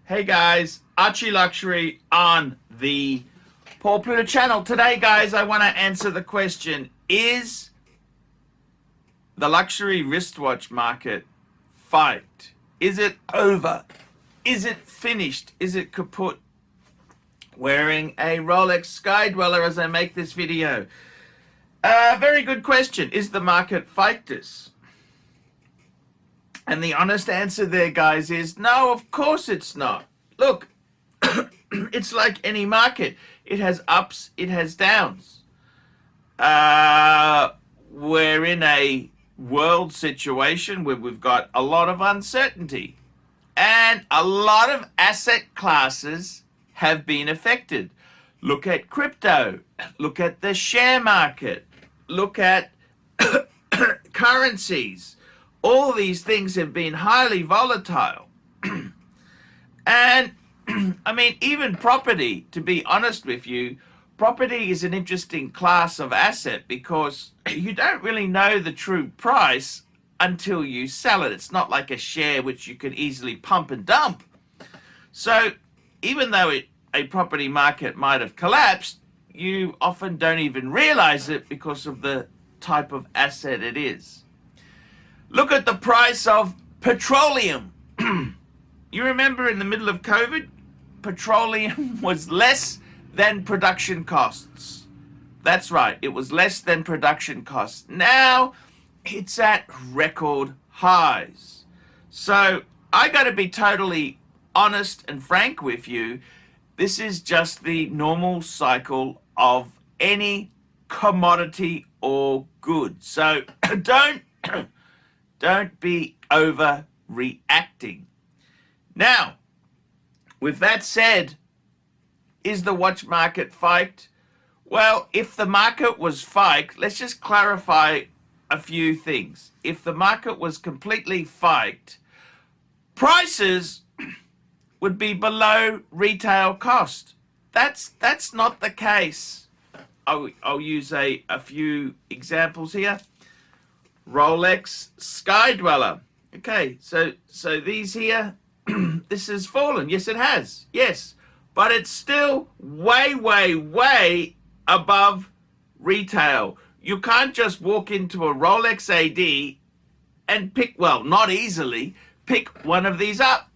Hey guys, ArchieLuxury on the Pluta channel. Today guys, I want to answer the question, is the luxury wristwatch market fiked? Is it over? Is it finished? Is it kaput? Wearing a Rolex Sky Dweller as I make this video. Very good question. Is the market fiked? And the honest answer there, guys, is no, of course it's not. Look, it's like any market. It has ups, it has downs. We're in a world situation where we've got a lot of uncertainty. And a lot of asset classes have been affected. Look at crypto. Look at the share market. Look at currencies. All these things have been highly volatile. And, I mean, even property, to be honest with you, property is an interesting class of asset because you don't really know the true price until you sell it. It's not like a share which you can easily pump and dump. So even though a property market might have collapsed, you often don't even realize it because of the type of asset it is. Look at the price of petroleum. You remember in the middle of COVID, petroleum was less than production costs. That's right, it was less than production costs. Now it's at record highs. So I got to be totally honest and frank with you. This is just the normal cycle of any commodity or good. So don't be overreacting. Now, with that said, is the watch market fiked? Well, if the market was fiked, let's just clarify a few things. If the market was completely fiked, prices would be below retail cost. That's not the case. I'll use a few examples here. Rolex Sky Dweller. Okay, so these here, this has fallen. Yes, it has. Yes, but it's still way above retail. You can't just walk into a Rolex AD and pick, well, not easily, pick one of these up.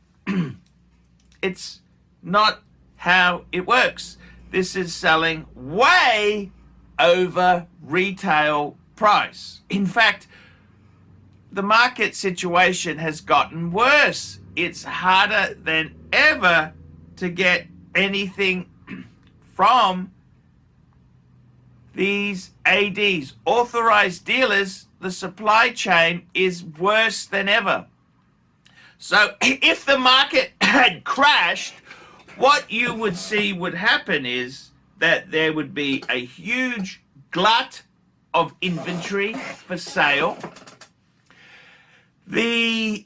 It's not how it works. This is selling way over retail price. In fact, the market situation has gotten worse. It's harder than ever to get anything from these ADs. Authorized dealers, the supply chain is worse than ever. So if the market had crashed, what you would see would happen is that there would be a huge glut of inventory for sale. The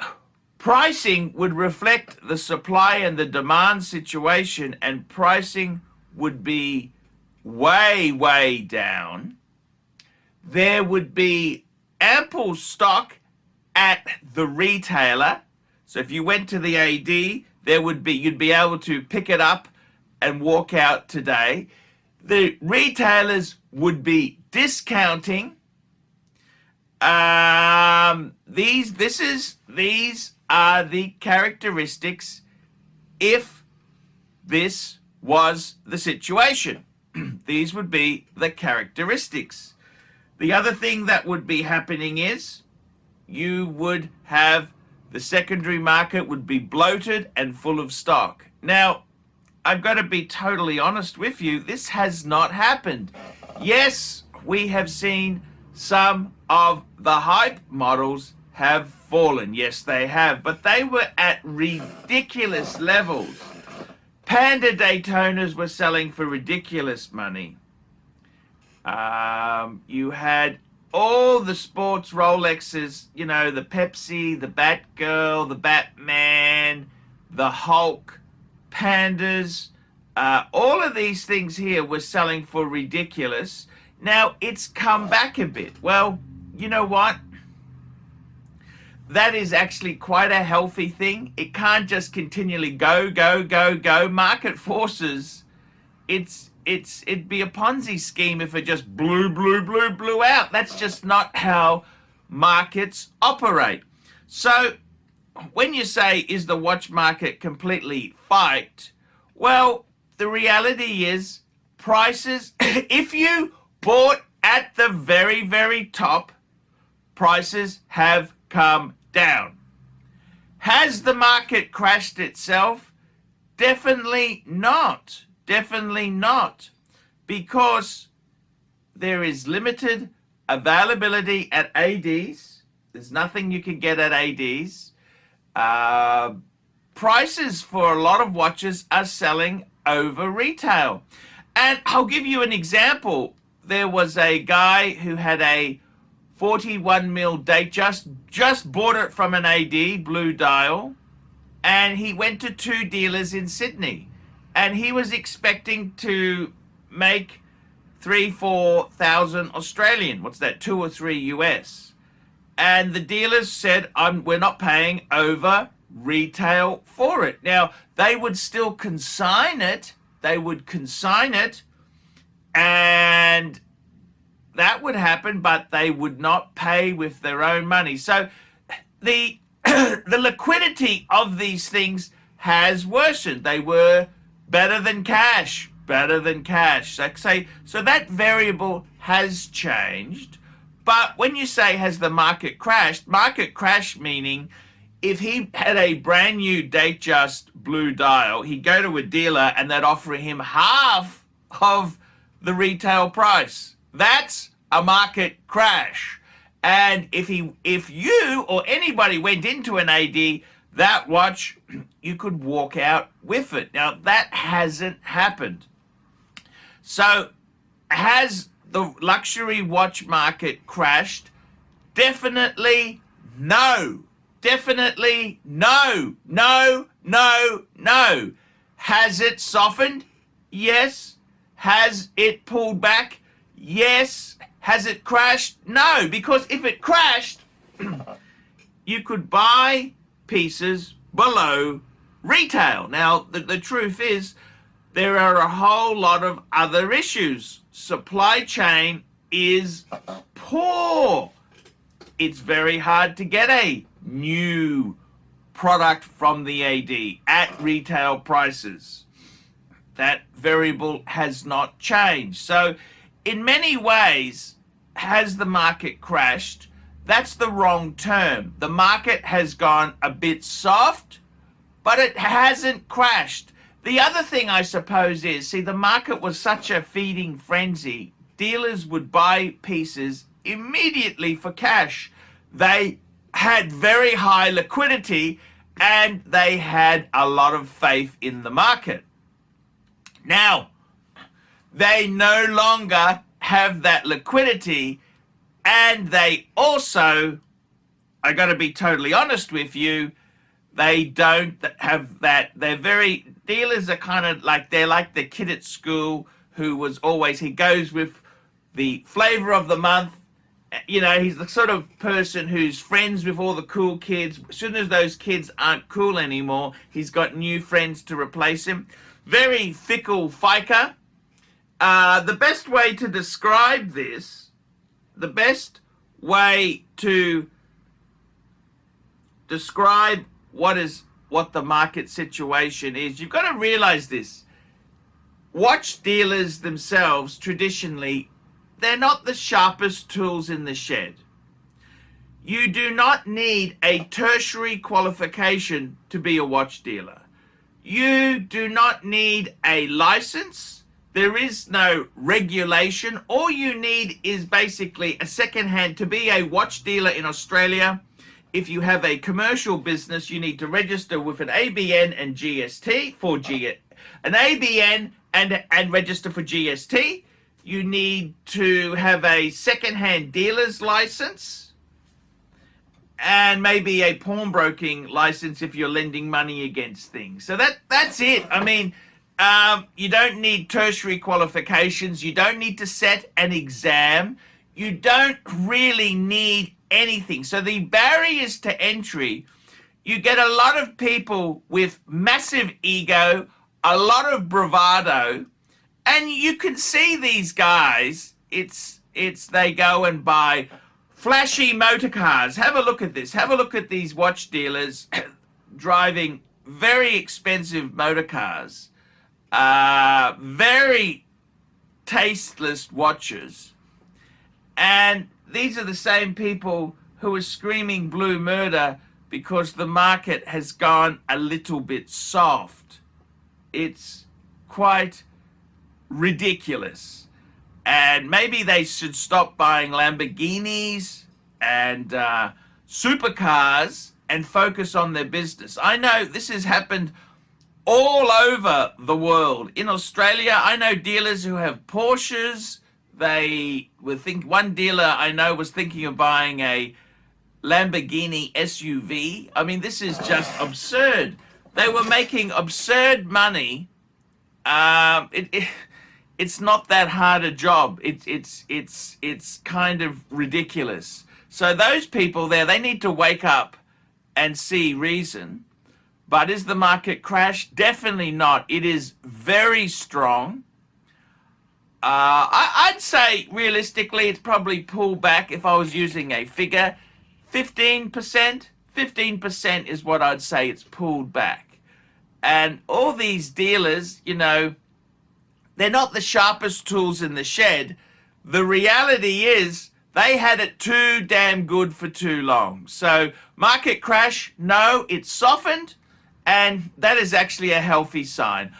pricing would reflect the supply and the demand situation, and pricing would be way down. There would be ample stock at the retailer. So if you went to the AD, you'd be able to pick it up and walk out today. The retailers would be discounting. These are the characteristics if this was the situation. These would be the characteristics. The other thing that would be happening is you would have the secondary market would be bloated and full of stock. Now, I've got to be totally honest with you. This has not happened. Yes, we have seen some of the hype models have fallen. Yes, they have. But they were at ridiculous levels. Panda Daytonas were selling for ridiculous money. You had all the sports Rolexes, you know, the Pepsi, the Batgirl, the Batman, the Hulk, Pandas, all of these things here were selling for ridiculous. Now, it's come back a bit. Well, you know what? that is actually quite a healthy thing. It can't just continually go, go, go, go. Market forces, it'd be a Ponzi scheme if it just blew out. That's just not how markets operate. So when you say, is the watch market completely fiked? Well, the reality is prices, if you bought at the very, very top, prices have come down. Has the market crashed itself? Definitely not. Definitely not. Because there is limited availability at ADs. There's nothing you can get at ADs. Prices for a lot of watches are selling over retail. And I'll give you an example. There was a guy who had a 41 mil date, just bought it from an AD, blue dial, and he went to 2 dealers in Sydney, and he was expecting to make 3,000-4,000 Australian. What's that? 2 or 3 US. And the dealers said, we're not paying over retail for it. Now, they would still consign it. They would consign it, and that would happen, but they would not pay with their own money. So the the liquidity of these things has worsened. They were better than cash, better than cash. So that variable has changed. But when you say, has the market crashed? Market crash meaning if he had a brand new Datejust blue dial, he'd go to a dealer and they'd offer him half of the retail price. That's a market crash. And if you or anybody went into an AD, that watch, you could walk out with it. Now, that hasn't happened. So, has the luxury watch market crashed? Definitely no. Definitely no. No, no, no. Has it softened? Yes. Has it pulled back? Yes. Has it crashed? No, because if it crashed, you could buy pieces below retail. Now, the truth is, there are a whole lot of other issues. Supply chain is poor. It's very hard to get a new product from the AD at retail prices. That variable has not changed. So, in many ways, has the market crashed? That's the wrong term. The market has gone a bit soft, but it hasn't crashed. The other thing, I suppose, is, see, the market was such a feeding frenzy. Dealers would buy pieces immediately for cash. They had very high liquidity and they had a lot of faith in the market. Now, they no longer have that liquidity, and they also, I got to be totally honest with you, they don't have that. Dealers are kind of like, they're like the kid at school who was always, he goes with the flavor of the month. You know, he's the sort of person who's friends with all the cool kids. As soon as those kids aren't cool anymore, he's got new friends to replace him. Very fickle fiker. The best way to describe this, the best way to describe what the market situation is, you've got to realize this. Watch dealers themselves, traditionally, they're not the sharpest tools in the shed. You do not need a tertiary qualification to be a watch dealer. You do not need a license. There is no regulation. All you need is basically a second hand. To be a watch dealer in Australia, if you have a commercial business, you need to register with an ABN and GST for an ABN and register for GST. You need to have a second-hand dealer's license and maybe a pawnbroking license if you're lending money against things. So that's it. I mean, you don't need tertiary qualifications. You don't need to set an exam. You don't really need anything. So the barriers to entry, you get a lot of people with massive ego, a lot of bravado, and you can see these guys, they go and buy flashy motor cars. Have a look at this. Have a look at these watch dealers driving very expensive motor cars, very tasteless watches. And these are the same people who are screaming blue murder because the market has gone a little bit soft. It's quite ridiculous. And maybe they should stop buying Lamborghinis and supercars and focus on their business. I know this has happened all over the world. In Australia, I know dealers who have Porsches. One dealer I know was thinking of buying a Lamborghini SUV. I mean, this is just absurd. They were making absurd money. It's not that hard a job. It's kind of ridiculous. So those people there, they need to wake up and see reason. But is the market crash? Definitely not. It is very strong. I'd say realistically it's probably pulled back. If I was using a figure, 15%. 15% is what I'd say it's pulled back. And all these dealers, you know, they're not the sharpest tools in the shed. The reality is they had it too damn good for too long. So market crash, no, it's softened, and that is actually a healthy sign.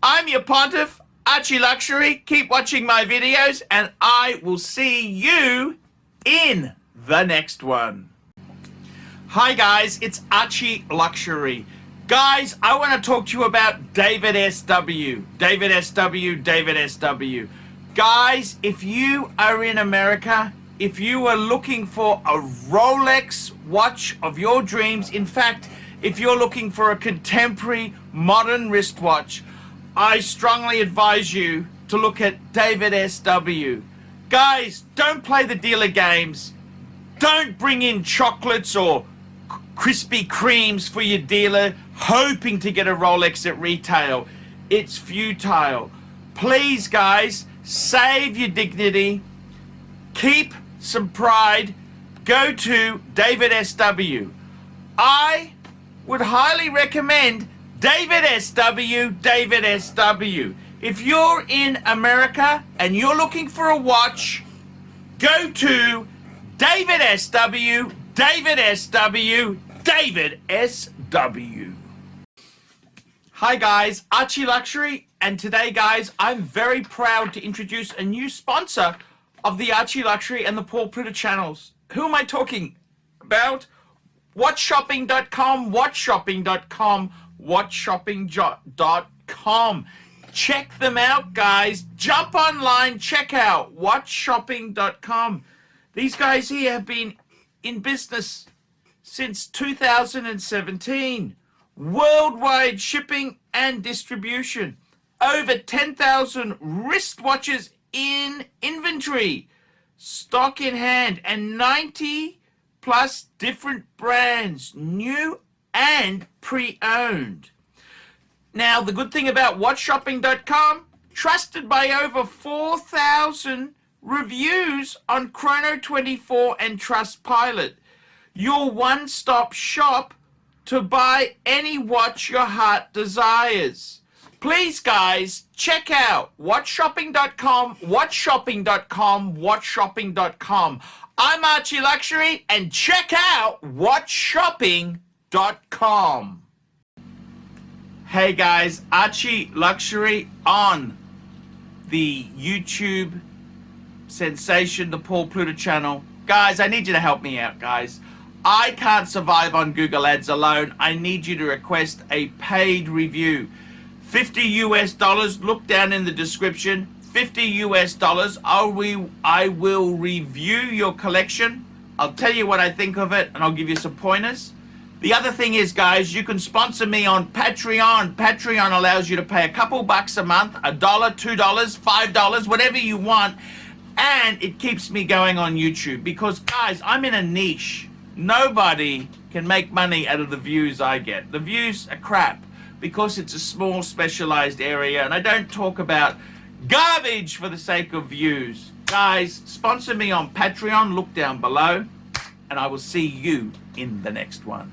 I'm your pontiff, ArchieLuxury. Keep watching my videos, and I will see you in the next one. Hi guys, it's ArchieLuxury. Guys, I want to talk to you about David SW. David SW, David SW. Guys, if you are in America, if you are looking for a Rolex watch of your dreams, in fact, if you're looking for a contemporary modern wristwatch, I strongly advise you to look at David SW. Guys, don't play the dealer games. Don't bring in chocolates or Krispy Kremes for your dealer hoping to get a Rolex at retail. It's futile. Please, guys, save your dignity. Keep some pride. Go to David SW. I would highly recommend David SW, David SW. If you're in America and you're looking for a watch, go to David SW, David SW, David SW. Hi guys, ArchieLuxury, and today guys, I'm very proud to introduce a new sponsor of the ArchieLuxury and the Paul Pluta channels. Who am I talking about? WatchShopping.com, WatchShopping.com, WatchShopping.com. Check them out, guys. Jump online, check out WatchShopping.com. These guys here have been in business since 2017. Worldwide shipping and distribution. Over 10,000 wristwatches in inventory. Stock in hand, and 90 plus different brands, new and pre-owned. Now, the good thing about WatchShopping.com, trusted by over 4,000 reviews on Chrono24 and Trustpilot. Your one-stop shop to buy any watch your heart desires. Please, guys, check out WatchShopping.com, WatchShopping.com, WatchShopping.com. I'm ArchieLuxury, and check out WatchShopping.com. Hey guys, ArchieLuxury on the YouTube sensation, the Paul Pluta channel. Guys, I need you to help me out, guys. I can't survive on Google Ads alone. I need you to request a paid review. $50 US. Look down in the description. $50 US. I will review your collection. I'll tell you what I think of it, and I'll give you some pointers. The other thing is, guys, you can sponsor me on Patreon. Patreon allows you to pay a couple bucks a month, $1, $2, $5, whatever you want. And it keeps me going on YouTube because, guys, I'm in a niche. Nobody can make money out of the views I get. The views are crap because it's a small specialized area, and I don't talk about garbage for the sake of views. Guys, sponsor me on Patreon, look down below, and I will see you in the next one.